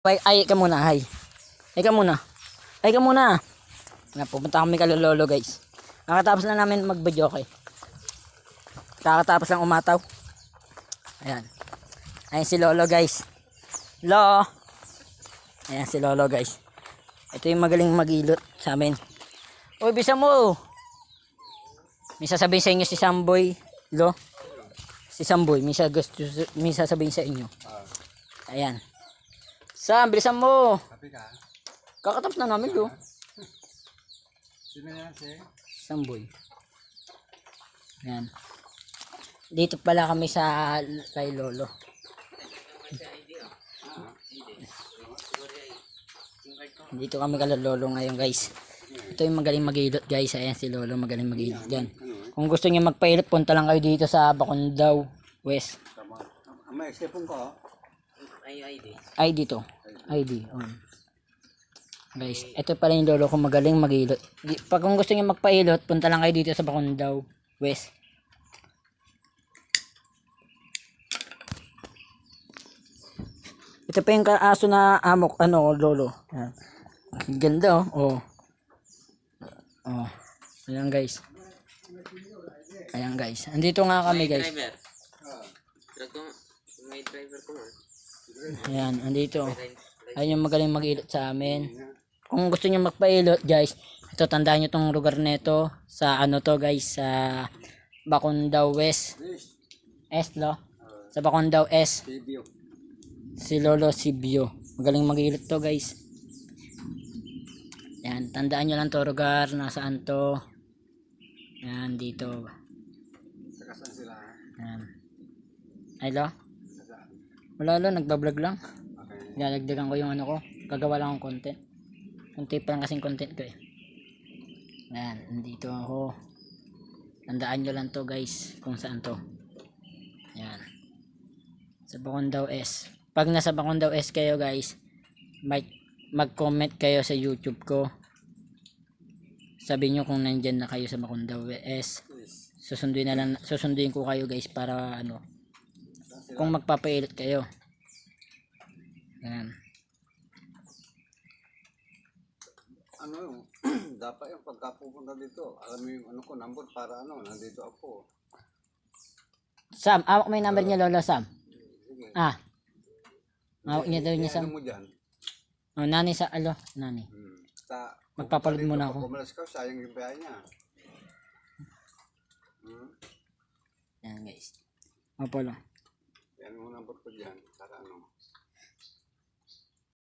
Ay ka muna, ay. Ay ka muna. Ay ka muna. Pupunta kami kay Lolo guys. Kakatapos lang namin mag-video okay. Kakatapos lang umataw. Ayan. Ayan si Lolo guys. Hello. Ayan si Lolo guys. Ito yung magaling mag-ilot sa amin. Uy, bisa mo. May sasabihin sa inyo si Samboy. Lo. Si Samboy. May sasabihin sa inyo. Ayan. Sam, bilisan mo. Kakatapos na namin lo. Sino yan si? Samboy. Ayan. Dito pala kami sa kay Lolo. Dito kami kay Lolo ngayon guys. Ito yung magaling mag-ilot guys. Ayan si Lolo magaling mag-ilot dyan. Kung gusto niyo magpailot, punta lang kayo dito sa Bacondaw West. May stepon ko. Ay dito. ID. On. Guys, ito pala yung Lolo ko magaling mag-ilot. Pag kung gusto niyo magpailot, punta lang kayo dito sa Bacondaw West. Ito pa yung aso na amok, Lolo. Ayan. Ganda oh. Oh. Ayan guys. Ayan guys. Andito nga kami guys. May driver ko man. Ayan, andito. Ayun yung magaling mag-ilot sa amin. Kung gusto niyo magpailot guys, ito tandaan niyo tong lugar nito sa to guys, sa Bacondaw West. Lo. Sa Bacondaw S. Si Lolo Sibio. Magaling mag-ilot to guys. Yan, tandaan niyo lang to lugar, nasaan to. Yan, dito. Saan sila? Yan. Ay lo? Wala lo, nagbablog lang. Okay. Lalagdagan ko yung ko. Gagawa lang akong content. Kunti pa lang kasing content ko eh. Yan, nandito ako. Tandaan nyo lang to guys, kung saan to. Yan. Sa Bacondaw S. Pag nasa Bacondaw S kayo guys, mag-comment kayo sa YouTube ko. Sabihin nyo kung nandyan na kayo sa Bacondaw S. Susunduin ko kayo guys para kung magpapailot kayo. Yan. Dapat yung pagkapupunta dito, alam mo yung number para nandito ako. Sam, awak mo yung number niya Lolo Sam. Sige. Awak niya daw niya Sam. Ano mo dyan? Nani sa nani. Magpapaload muna ako. Pumalas ka, sayang yung biyahe niya. Yan guys. Opo lang. Yan mo number ko dyan, para